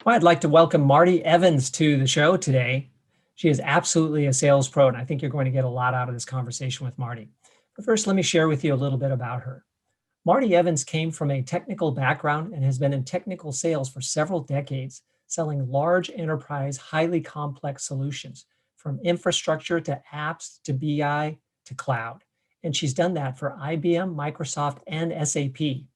Well, I'd like to welcome Marti Evans to the show today. She is absolutely a sales pro, and I think you're going to get a lot out of this conversation with Marti. But first, let me share with you a little bit about her. Marti Evans came from a technical background and has been in technical sales for several decades, selling large enterprise, highly complex solutions, from infrastructure to apps to BI to cloud. And she's done that for IBM, Microsoft, and SAP.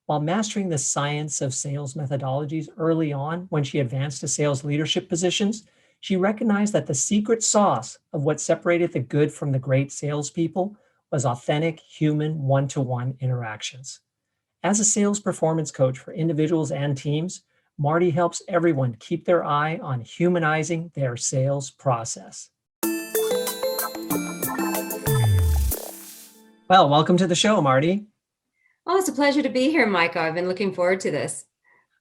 While mastering the science of sales methodologies early on when she advanced to sales leadership positions, she recognized that the secret sauce of what separated the good from the great salespeople was authentic human one-to-one interactions. As a sales performance coach for individuals and teams, Marti helps everyone keep their eye on humanizing their sales process. Well, welcome to the show, Marti. Oh, it's a pleasure to be here, Michael. I've been looking forward to this.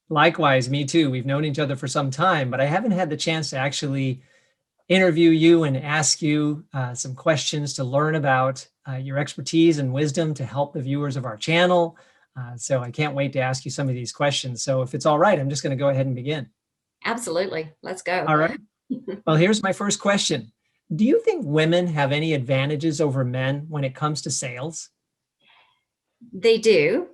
Likewise, me too. We've known each other for some time, but I haven't had the chance to actually interview you and ask you some questions to learn about your expertise and wisdom to help the viewers of our channel. So I can't wait to ask you some of these questions. So if it's all right, I'm just going to go ahead and begin. Absolutely. Let's go. All right. Well, here's my first question. Do you think women have any advantages over men when it comes to sales? They do,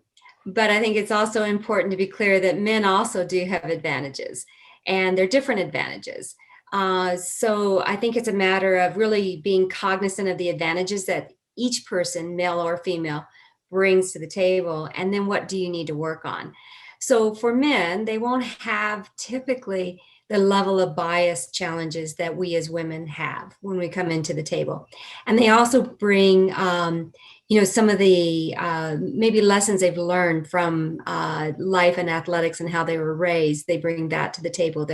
but I think it's also important to be clear that men also do have advantages, and they're different advantages. So I think it's a matter of really being cognizant of the advantages that each person, male or female, brings to the table, and then what do you need to work on. So for men, they won't have typically the level of bias challenges that we as women have when we come into the table. And they also bring some of the maybe lessons they've learned from life and athletics and how they were raised. They bring that to the table.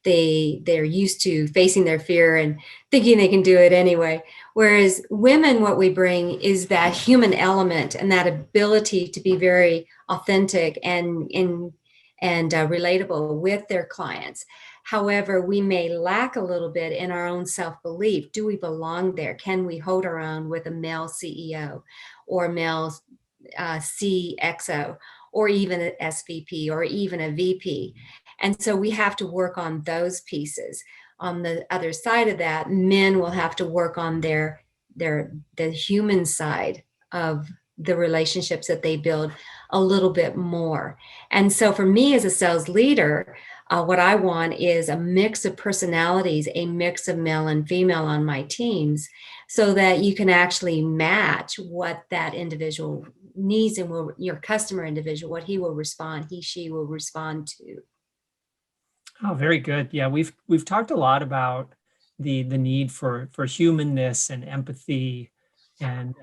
They're used to facing their fear and thinking they can do it anyway. Whereas women, what we bring is that human element and that ability to be very authentic and relatable with their clients. However, we may lack a little bit in our own self-belief. Do we belong there? Can we hold our own with a male CEO or a male CXO or even an SVP or even a VP? And so we have to work on those pieces. On the other side of that, men will have to work on the human side of the relationships that they build a little bit more. And so for me as a sales leader, what I want is a mix of personalities, a mix of male and female on my teams, so that you can actually match what that individual needs and your customer individual, what she will respond to. Oh, very good. Yeah, we've talked a lot about the need for humanness and empathy and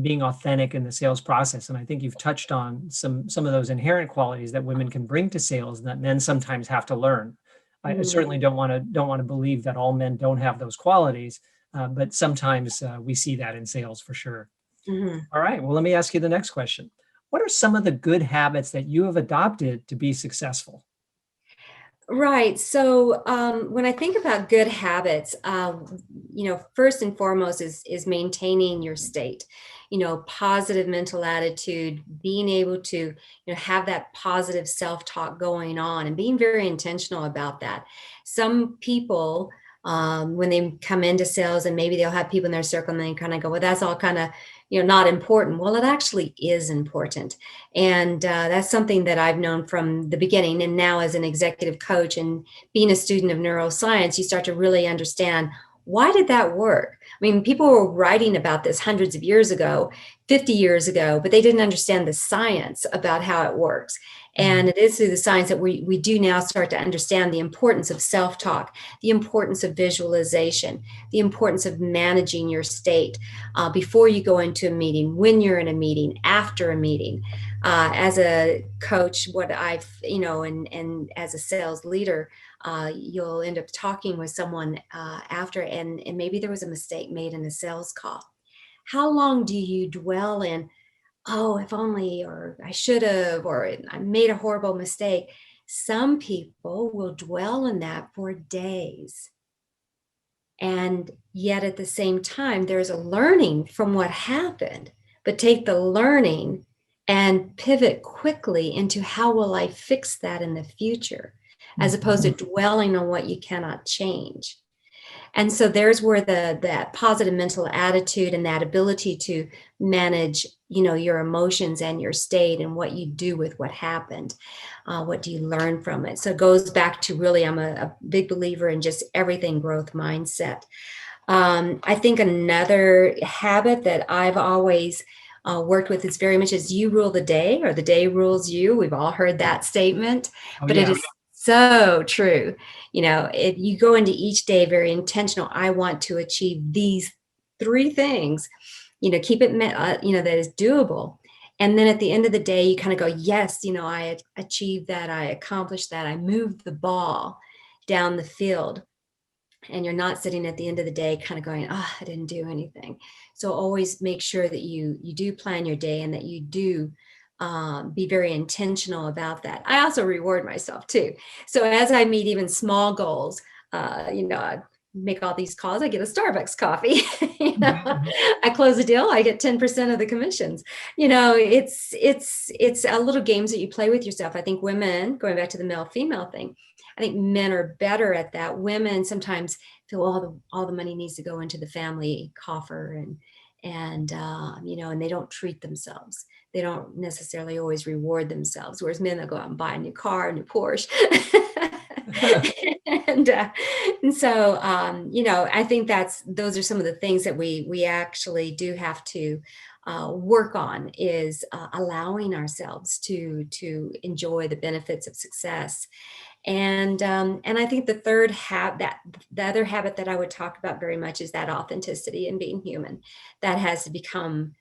being authentic in the sales process. And I think you've touched on some of those inherent qualities that women can bring to sales and that men sometimes have to learn. I certainly don't want to believe that all men don't have those qualities, but sometimes we see that in sales for sure. Mm-hmm. All right. Well, let me ask you the next question. What are some of the good habits that you have adopted to be successful? Right. So when I think about good habits, first and foremost is maintaining your state, positive mental attitude, being able to, have that positive self-talk going on and being very intentional about that. Some people, when they come into sales and maybe they'll have people in their circle and they kind of go, well, that's all kind of, not important. Well, it actually is important. And that's something that I've known from the beginning. And now as an executive coach and being a student of neuroscience, you start to really understand, why did that work? I mean, people were writing about this hundreds of years ago, 50 years ago, but they didn't understand the science about how it works. And it is through the science that we do now start to understand the importance of self-talk, the importance of visualization, the importance of managing your state before you go into a meeting, when you're in a meeting, after a meeting. As a coach, what I've, and as a sales leader, you'll end up talking with someone after, and maybe there was a mistake made in a sales call. How long do you dwell in, oh, if only, or I should have, or I made a horrible mistake? Some people will dwell in that for days. And yet at the same time, there's a learning from what happened, but take the learning and pivot quickly into how will I fix that in the future, as opposed to Mhm. dwelling on what you cannot change. And so there's where that positive mental attitude and that ability to manage, your emotions and your state and what you do with what happened. What do you learn from it? So it goes back to really, I'm a big believer in just everything growth mindset. I think another habit that I've always worked with is very much as you rule the day or the day rules you. We've all heard that statement, Oh but it yeah. is so true. If you go into each day very intentional, I want to achieve these three things, keep it, that is doable. And then at the end of the day, you kind of go, yes, I achieved that. I accomplished that. I moved the ball down the field, and you're not sitting at the end of the day kind of going, oh, I didn't do anything. So always make sure that you do plan your day and that you do be very intentional about that. I also reward myself too. So as I meet even small goals, I make all these calls, I get a Starbucks coffee. Mhm. I close a deal, I get 10% of the commissions. It's a little games that you play with yourself. I think women, going back to the male female thing, I think men are better at that. Women sometimes feel all the money needs to go into the family coffer, and they don't treat themselves. They don't necessarily always reward themselves. Whereas men, they'll go out and buy a new car, a new Porsche. and uh, and so I think those are some of the things that we actually do have to work on, is allowing ourselves to enjoy the benefits of success. And I think the third the other habit that I would talk about very much is that authenticity and being human. That has to become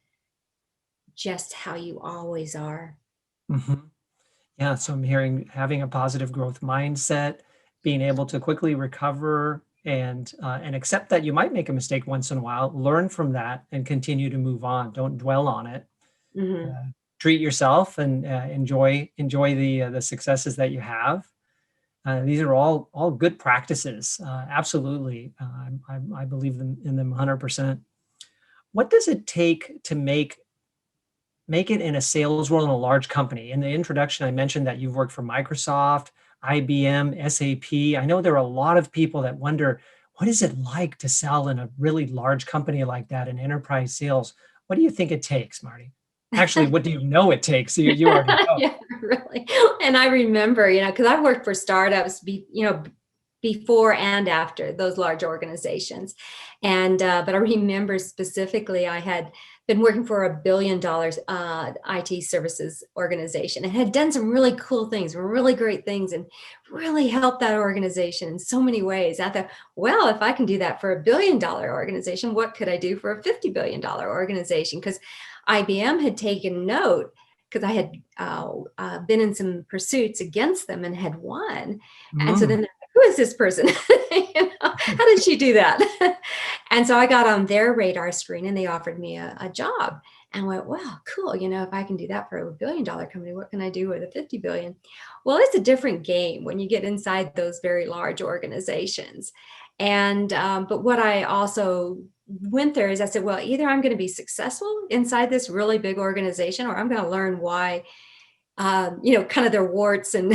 just how you always are. Mhm. Yeah, so I'm hearing having a positive growth mindset, being able to quickly recover and accept that you might make a mistake once in a while, learn from that, and continue to move on. Don't dwell on it. Hmm. Uh, Treat yourself and enjoy the successes that you have. These are all good practices. Absolutely, I believe in them 100%. What does it take to make it in a sales role in a large company? In the introduction, I mentioned that you've worked for Microsoft, IBM, SAP. I know there are a lot of people that wonder, what is it like to sell in a really large company like that in enterprise sales? What do you think it takes, Marty? Actually, what do you know it takes? You already know. Yeah, really. And I remember, because I worked for startups, before and after those large organizations. But I remember specifically, I had been working for $1 billion IT services organization and had done some really cool things, really great things, and really helped that organization in so many ways. I thought, well, if I can do that for $1 billion organization, what could I do for a $50 billion organization? Because IBM had taken note, because I had been in some pursuits against them and had won. And so Mm. then they're like, who is this person? How did she do that? And so I got on their radar screen and they offered me a job, and went, wow, cool. If I can do that for $1 billion company, what can I do with a 50 billion? Well, it's a different game when you get inside those very large organizations. But what I also went there is, I said, well, either I'm going to be successful inside this really big organization, or I'm going to learn why, kind of their warts and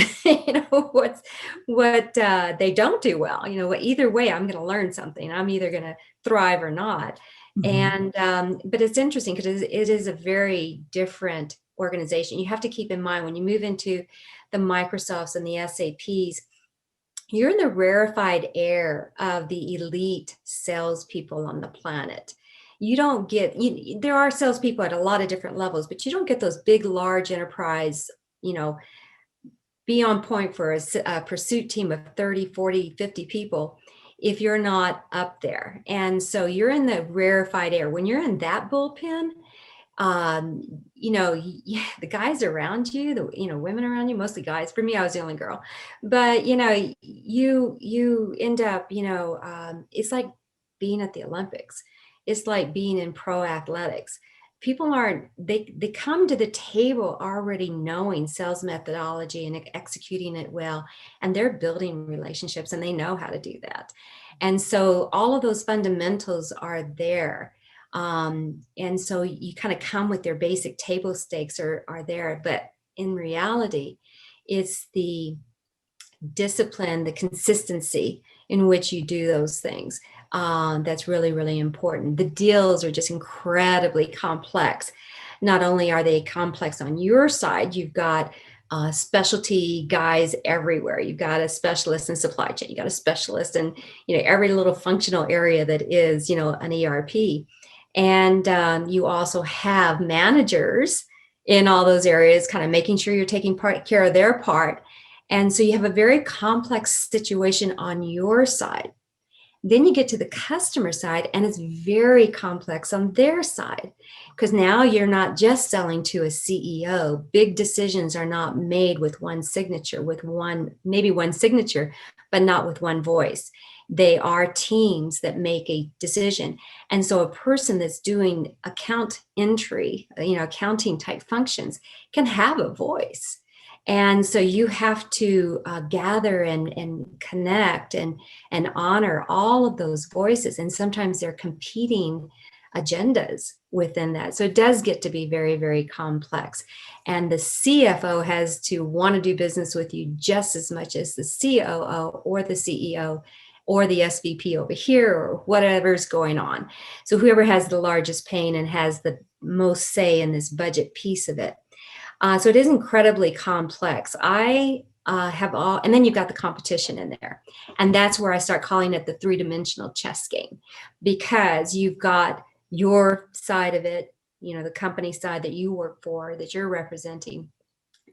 what they don't do well. Either way, I'm going to learn something. I'm either going to thrive or not. Mhm. But it's interesting because it is a very different organization. You have to keep in mind when you move into the Microsofts and the SAPs, you're in the rarefied air of the elite salespeople on the planet. You don't get, there are salespeople at a lot of different levels, but you don't get those big, large enterprise, you know, be on point for a pursuit team of 30, 40, 50 people if you're not up there. And so you're in the rarefied air. When you're in that bullpen, the guys around you, women around you, mostly guys. For me, I was the only girl, but you end up, it's like being at the Olympics. It's like being in pro athletics. People aren't, they come to the table already knowing sales methodology and executing it well, and they're building relationships and they know how to do that. And so all of those fundamentals are there. And so you kind of come with their basic table stakes are there, but in reality, it's the discipline, the consistency in which you do those things. That's really, really important. The deals are just incredibly complex. Not only are they complex on your side, you've got specialty guys everywhere. You've got a specialist in supply chain. You got a specialist in every little functional area that is an ERP, and you also have managers in all those areas, kind of making sure you're taking care of their part. And so you have a very complex situation on your side. Then you get to the customer side, and it's very complex on their side, because now you're not just selling to a CEO. Big decisions are not made with one signature, maybe one signature, but not with one voice. They are teams that make a decision. And so a person that's doing account entry, accounting type functions, can have a voice. And so you have to gather and connect and honor all of those voices. And sometimes they're competing agendas within that. So it does get to be very, very complex. And the CFO has to want to do business with you just as much as the COO or the CEO or the SVP over here, or whatever's going on. So whoever has the largest pain and has the most say in this budget piece of it. So it is incredibly complex. I have all, and then you've got the competition in there. And that's where I start calling it the three-dimensional chess game, because you've got your side of it, the company side that you work for, that you're representing.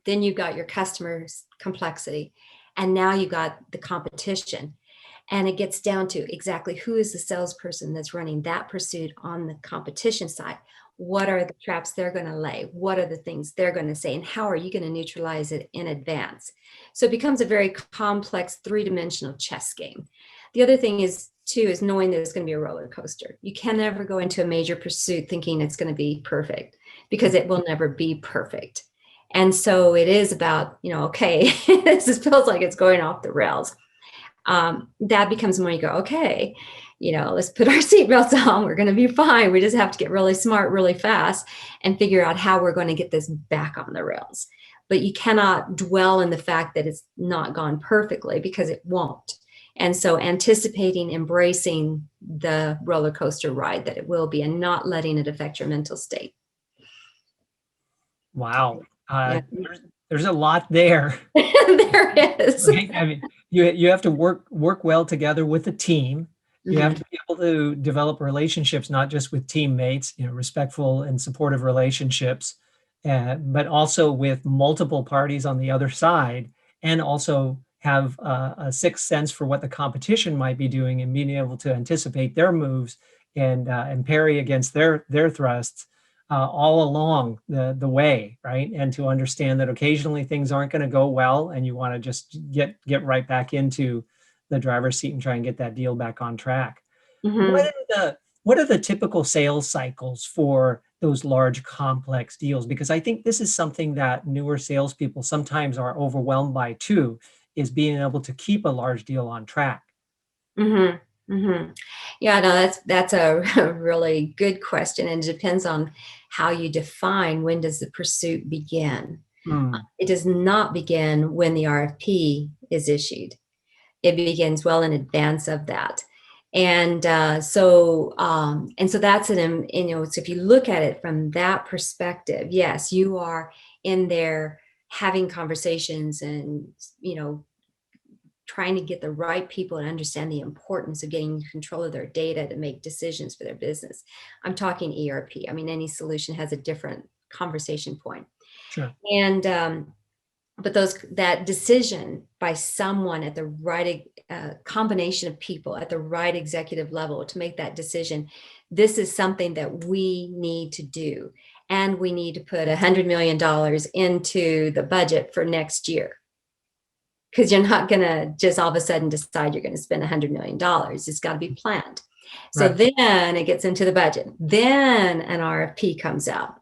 Then you've got your customers' complexity. And now you've got the competition. And it gets down to exactly who is the salesperson that's running that pursuit on the competition side. What are the traps they're going to lay? What are the things they're going to say? And how are you going to neutralize it in advance? So it becomes a very complex three-dimensional chess game. The other thing is knowing that it's going to be a roller coaster. You can never go into a major pursuit thinking it's going to be perfect, because it will never be perfect. And so it is about, okay, this feels like it's going off the rails. That becomes when you go, okay, let's put our seatbelts on. We're going to be fine. We just have to get really smart, really fast, and figure out how we're going to get this back on the rails. But you cannot dwell in the fact that it's not gone perfectly, because it won't. And so anticipating, embracing the roller coaster ride that it will be, and not letting it affect your mental state. Wow. Yeah. There's a lot there. There is. Right? I mean, you have to work well together with a team. You have to be able to develop relationships, not just with teammates, respectful and supportive relationships, but also with multiple parties on the other side, and also have a sixth sense for what the competition might be doing, and being able to anticipate their moves and parry against their thrusts all along the way, right? And to understand that occasionally things aren't going to go well, and you want to just get right back into the driver's seat and try and get that deal back on track. What are the typical sales cycles for those large, complex deals? Because I think this is something that newer salespeople sometimes are overwhelmed by too, is being able to keep a large deal on track. Yeah, no, that's a really good question, and it depends on how you define when does the pursuit begin. It does not begin when the RFP is issued. It begins well in advance of that. And so that's so if you look at it from that perspective, yes, you are in there having conversations and, trying to get the right people and understand the importance of getting control of their data to make decisions for their business. I'm talking ERP. I mean, any solution has a different conversation point. Sure. And but that decision by someone at the right combination of people at the right executive level to make that decision, this is something that we need to do, and we need to put $100 million into the budget for next year. Because you're not going to just all of a sudden decide you're going to spend $100 million. It's got to be planned. So then it gets into the budget. Then an RFP comes out,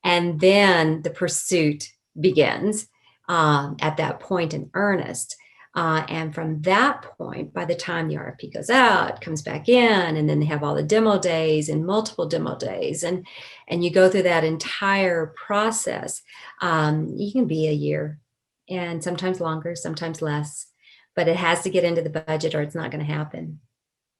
and then the pursuit begins at that point in earnest. And from that point, by the time the RFP goes out, it comes back in, and then they have all the demo days and multiple demo days. And you go through that entire process. You can be a year, and sometimes longer, sometimes less, but it has to get into the budget or it's not going to happen.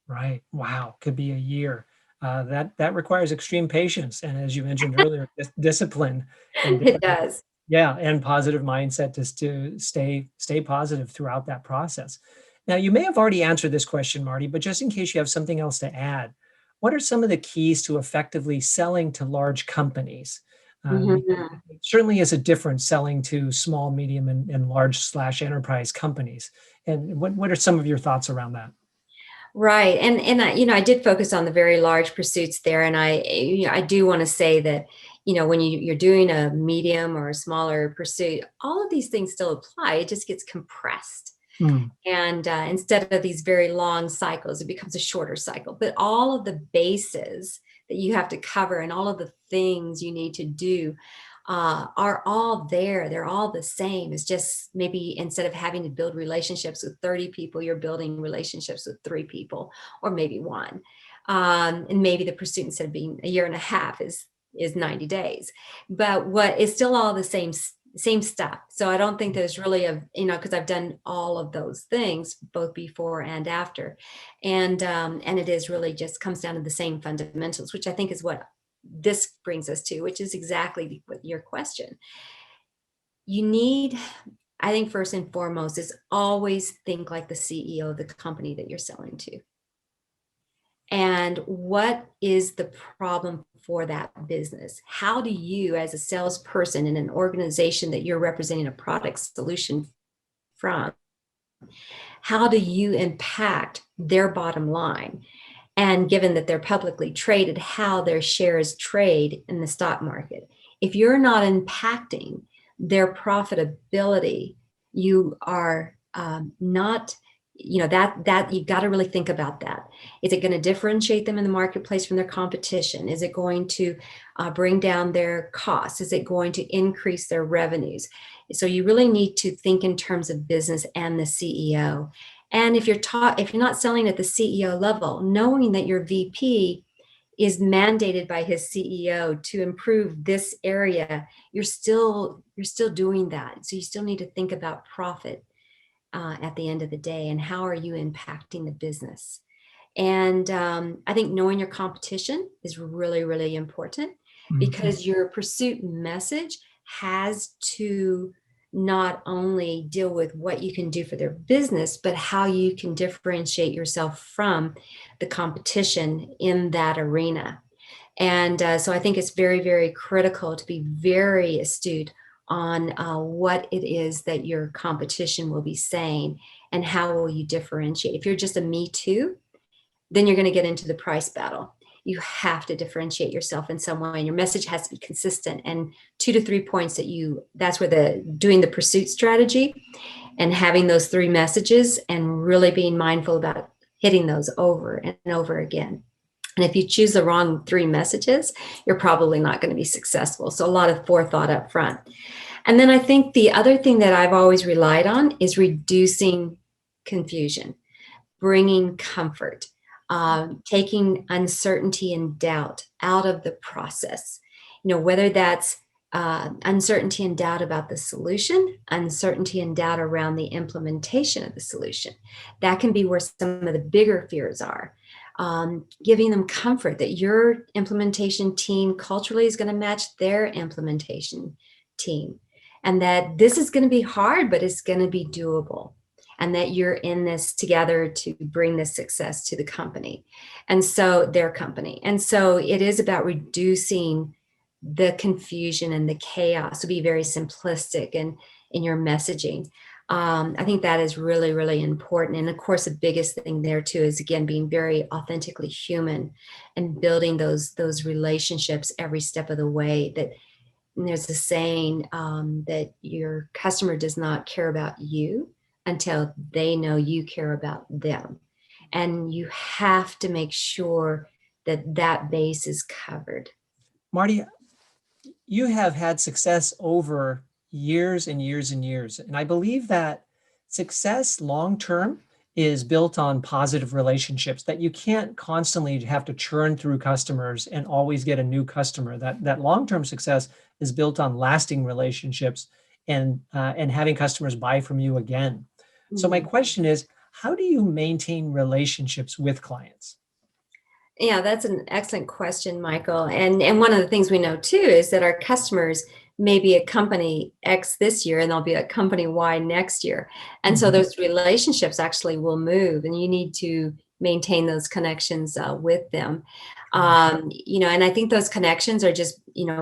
Right. Wow. Could be a year. That requires extreme patience, and as you mentioned earlier, discipline and It does. yeah, and positive mindset just to stay positive throughout that process. Now, you may have already answered this question, Marty, but just in case you have something else to add, what are some of the keys to effectively selling to large companies? Because Mhm. it certainly is a difference selling to small, medium, and large slash enterprise companies. And what are some of your thoughts around that? Right. And I, I did focus on the very large pursuits there. And I do want to say that, when you're doing a medium or a smaller pursuit, all of these things still apply. It just gets compressed. Mm, And instead of these very long cycles, it becomes a shorter cycle. But all of the bases that you have to cover and all of the things you need to do are all there. They're all the same. It's just maybe instead of having to build relationships with 30 people, you're building relationships with 3 people or maybe one. And maybe the pursuit, instead of being a year and a half, is 90 days. But what is still all the same stuff. So I don't think there's really because I've done all of those things both before and after, and it is really just comes down to the same fundamentals, which I think is what this brings us to, which is exactly what your question. You need, I think, first and foremost, is always think like the CEO of the company that you're selling to. And what is the problem for that business? How do you, as a salesperson in an organization that you're representing a product solution from, how do you impact their bottom line? And given that they're publicly traded, how their shares trade in the stock market. If you're not impacting their profitability, you are not, that you've got to really think about that. Is it going to differentiate them in the marketplace from their competition? Is it going to bring down their costs? Is it going to increase their revenues? So you really need to think in terms of business and the CEO. And if you're not selling at the CEO level, knowing that your VP is mandated by his CEO to improve this area, you're still doing that. So you still need to think about profit at the end of the day, and how are you impacting the business. And I think knowing your competition is really, really important, mhm. because your pursuit message has to not only deal with what you can do for their business, but how you can differentiate yourself from the competition in that arena. And so I think it's very, very critical to be very astute on what it is that your competition will be saying and how will you differentiate. If you're just a me too, then you're going to get into the price battle. You have to differentiate yourself in some way, and your message has to be consistent. And 2 to 3 points that's where doing the pursuit strategy and having those 3 messages and really being mindful about hitting those over and over again. And if you choose the wrong 3 messages, you're probably not going to be successful. So a lot of forethought up front. And then I think the other thing that I've always relied on is reducing confusion, bringing comfort, taking uncertainty and doubt out of the process. Whether that's uncertainty and doubt about the solution, uncertainty and doubt around the implementation of the solution. That can be where some of the bigger fears are. Giving them comfort that your implementation team culturally is going to match their implementation team, and that this is going to be hard, but it's going to be doable, and that you're in this together to bring this success to the company, and so their company. And so it is about reducing the confusion and the chaos, to be very simplistic in your messaging. I think that is really, really important. And of course, the biggest thing there too is, again, being very authentically human and building those relationships every step of the way. That there's a saying that your customer does not care about you until they know you care about them. And you have to make sure that that base is covered. Marty, you have had success over years and years and years. And I believe that Success long term is built on positive relationships that you can't constantly have to churn through customers and always get a new customer. That long-term success is built on lasting relationships and having customers buy from you again. So my Mm. question is, how do you maintain relationships with clients? Yeah, that's an excellent question, Michael. And one of the things we know too is that our customers may be at company X this year and they'll be at company Y next year. And so Mhm. those relationships actually will move and you need to maintain those connections with them. Sure. And I think those connections are just,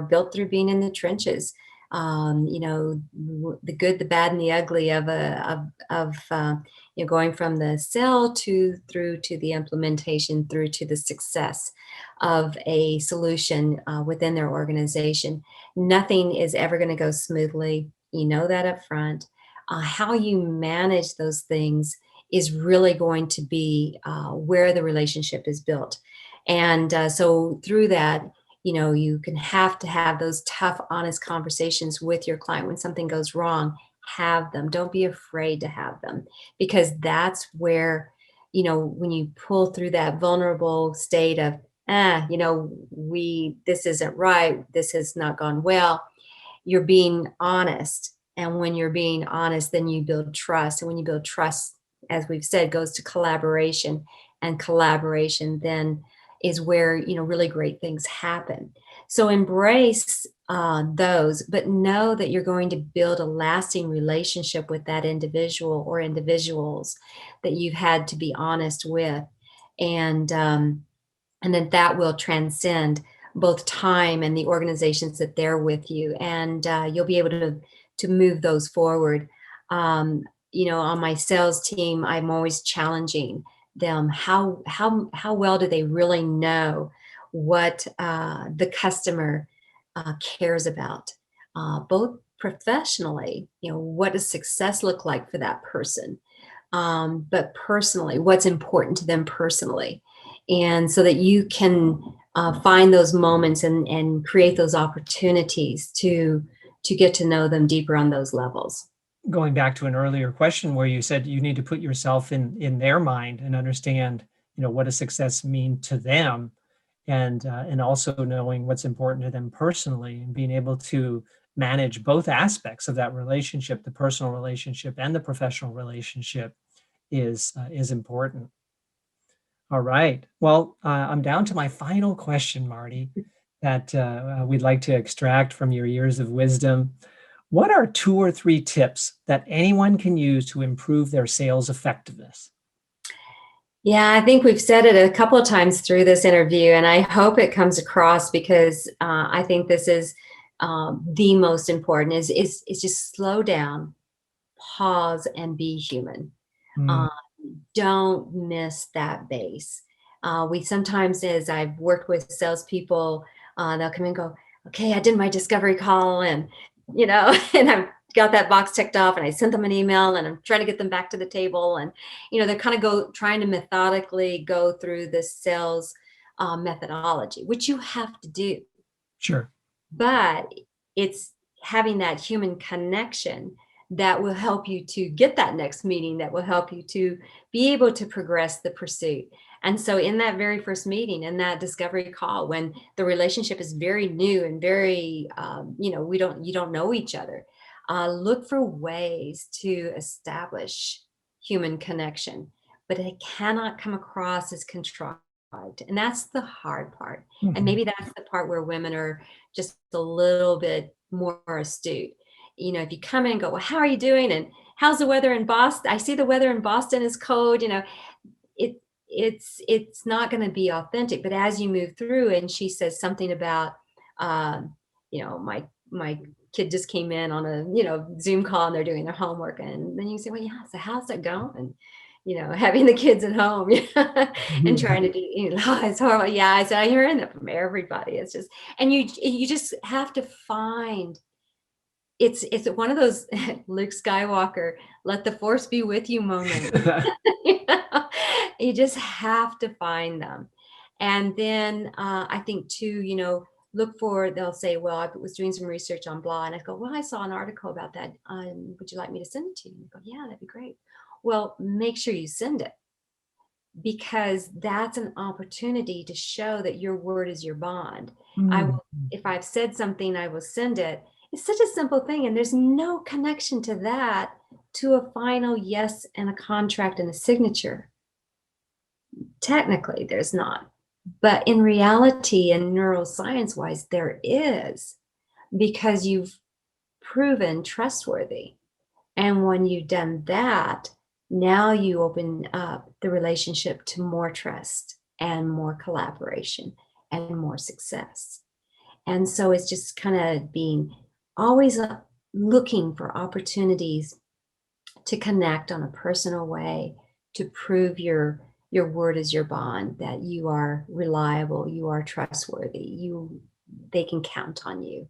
built through being in the trenches. The good, the bad, and the ugly of going from the sale to through to the implementation through to the success of a solution within their organization. Nothing is ever going to go smoothly. You know that up front. How you manage those things is really going to be where the relationship is built. And so through that, you can have to have those tough, honest conversations with your client when something goes wrong. Have them. Don't be afraid to have them because that's where, when you pull through that vulnerable state of, this isn't right, this has not gone well, you're being honest. And when you're being honest, then you build trust. And when you build trust, as we've said, goes to collaboration. And collaboration then is where, really great things happen. So embrace those, but know that you're going to build a lasting relationship with that individual or individuals that you've had to be honest with. And then that will transcend both time and the organizations that they're with you, and you'll be able to move those forward. On my sales team, I'm always challenging them. How well do they really know what the customer cares about, both professionally? What does success look like for that person? But personally, what's important to them personally, and so that you can find those moments and create those opportunities to get to know them deeper on those levels. Going back to an earlier question where you said you need to put yourself in their mind and understand, what does success mean to them, and also knowing what's important to them personally, and being able to manage both aspects of that relationship, the personal relationship and the professional relationship, is important. All right. Well, I'm down to my final question, Marty, that we'd like to extract from your years of wisdom. What are 2 or 3 tips that anyone can use to improve their sales effectiveness? Yeah, I think we've said it a couple of times through this interview, and I hope it comes across because I think this is the most important. Is just slow down, pause, and be human. Mm, Uh, don't miss that base. We sometimes, as I've worked with salespeople, they'll come and go, okay, I did my discovery call and, and I've got that box ticked off and I sent them an email and I'm trying to get them back to the table. And, they're kind of trying to methodically go through the sales methodology, which you have to do, sure. but it's having that human connection that will help you to get that next meeting, that will help you to be able to progress the pursuit. And so in that very first meeting, in that discovery call, when the relationship is very new and very you don't know each other, look for ways to establish human connection, but it cannot come across as contrived. And that's the hard part. And Mhm. maybe that's the part where women are just a little bit more astute. If you come in and go, well, how are you doing? And how's the weather in Boston? I see the weather in Boston is cold. It it's not going to be authentic. But as you move through, and she says something about, my kid just came in on a Zoom call and they're doing their homework, and then you say, well, yeah, so how's that going? Having the kids at home and trying to do, it's horrible. Yeah, I said, I'm hearing that from everybody. It's just, and you just have to find, it's one of those Luke Skywalker, let the force be with you moments. You know? You just have to find them. And then I think too, look for, they'll say, well, I was doing some research on blah. And I go, well, I saw an article about that. Would you like me to send it to you? And I go, yeah, that'd be great. Well, make sure you send it, because that's an opportunity to show that your word is your bond. I Mm. will, if I've said something, I will send it. It's such a simple thing. And there's no connection to that to a final yes and a contract and a signature. Technically, there's not. But in reality and neuroscience wise, there is, because you've proven trustworthy. And when you've done that, now you open up the relationship to more trust and more collaboration and more success. And so it's just kind of being always looking for opportunities to connect on a personal way, to prove your word is your bond, that you are reliable, you are trustworthy, they can count on you,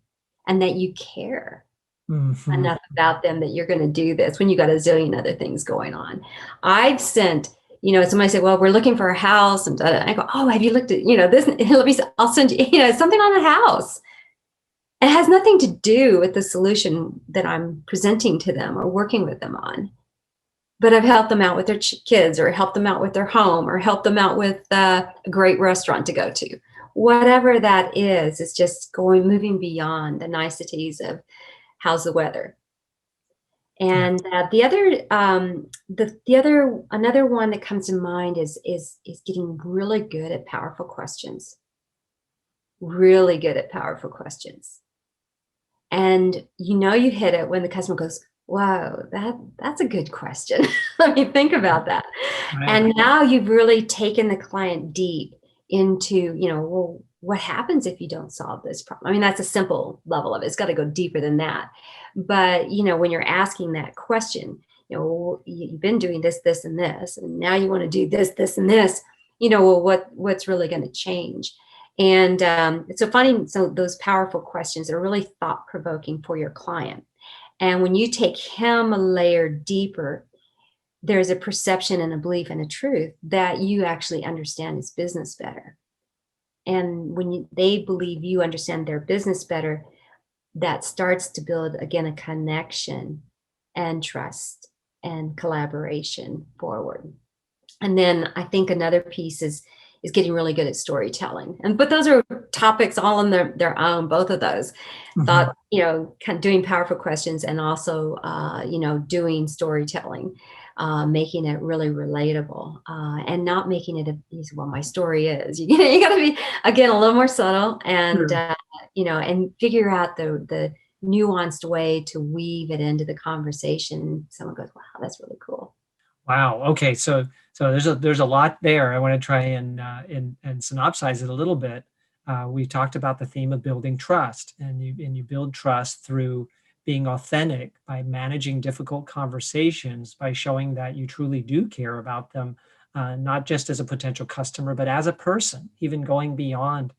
and that you care Mhm. enough about them that you're going to do this when you got a zillion other things going on. I've sent, somebody said, well, we're looking for a house, and I go, oh, have you looked at, this? Let me, I'll send you, something on a house. It has nothing to do with the solution that I'm presenting to them or working with them on. But I've helped them out with their kids, or helped them out with their home, or helped them out with a great restaurant to go to. Whatever that is, it's just moving beyond the niceties of how's the weather. Yeah. And another one that comes to mind is getting really good at powerful questions. Really good at powerful questions. And you hit it when the customer goes, wow, that's a good question. Let me think about that. Right. And now you've really taken the client deep into, well, what happens if you don't solve this problem? I mean, that's a simple level of it. It's got to go deeper than that. But, when you're asking that question, you've been doing this, this, and this, and now you want to do this, this, and this, well, what's really going to change? And so finding those powerful questions that are really thought-provoking for your client. And when you take him a layer deeper, there's a perception and a belief and a truth that you actually understand his business better. And when they believe you understand their business better, that starts to build, again, a connection and trust and collaboration forward. And then I think another piece is getting really good at storytelling. But those are topics all on their own, both of those. Mhm. Thought, kind of doing powerful questions, and also, doing storytelling, making it really relatable, and not making it well, my story is, you got to be, again, a little more subtle, and, Sure. and figure out the nuanced way to weave it into the conversation. Someone goes, wow, that's really cool. Wow. Okay. So there's a lot there. I want to try and synopsize it a little bit. We talked about the theme of building trust, and you build trust through being authentic, by managing difficult conversations, by showing that you truly do care about them, not just as a potential customer, but as a person, even going beyond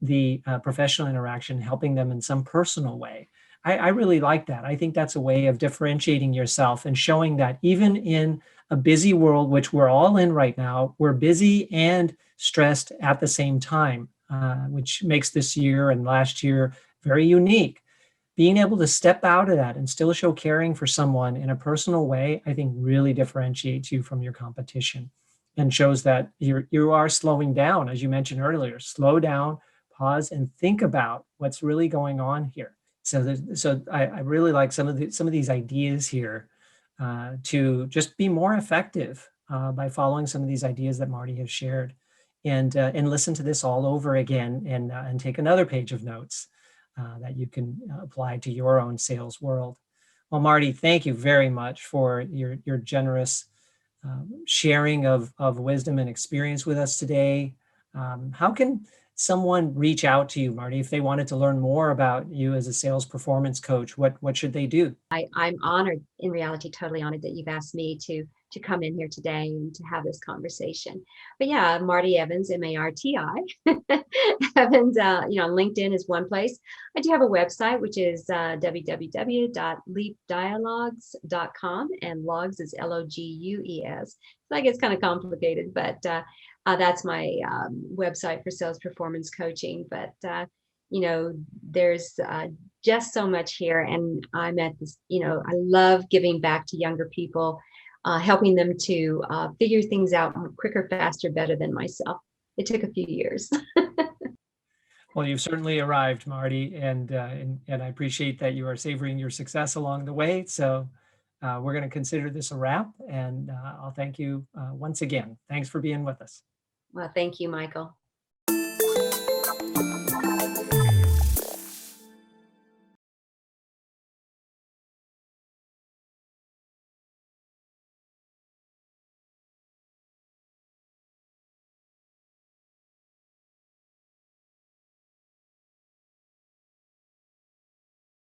the professional interaction, helping them in some personal way. I really like that. I think that's a way of differentiating yourself and showing that even in a busy world, which we're all in right now, we're busy and stressed at the same time, which makes this year and last year very unique. Being able to step out of that and still show caring for someone in a personal way, I think really differentiates you from your competition, and shows that you are slowing down, as you mentioned earlier. Slow down, pause, and think about what's really going on here. So I really like some of these ideas here, to just be more effective, by following some of these ideas that Marty has shared, and listen to this all over again, and take another page of notes, that you can apply to your own sales world. Well, Marty, thank you very much for your generous sharing of wisdom and experience with us today. How can someone reach out to you, Marty, if they wanted to learn more about you as a sales performance coach? What should they do? I'm honored, in reality, totally honored that you've asked me to come in here today and to have this conversation. But yeah, Marti Evans, Marti. Evans, LinkedIn is one place. I do have a website, which is www.leapdialogues.com, and logs is Logues. So that gets kind of complicated, but that's my website for sales performance coaching. But there's just so much here. And I'm at this, I love giving back to younger people, helping them to figure things out quicker, faster, better than myself. It took a few years. Well, you've certainly arrived, Marty, and I appreciate that you are savoring your success along the way. So we're going to consider this a wrap, and I'll thank you once again. Thanks for being with us. Well, thank you, Michael.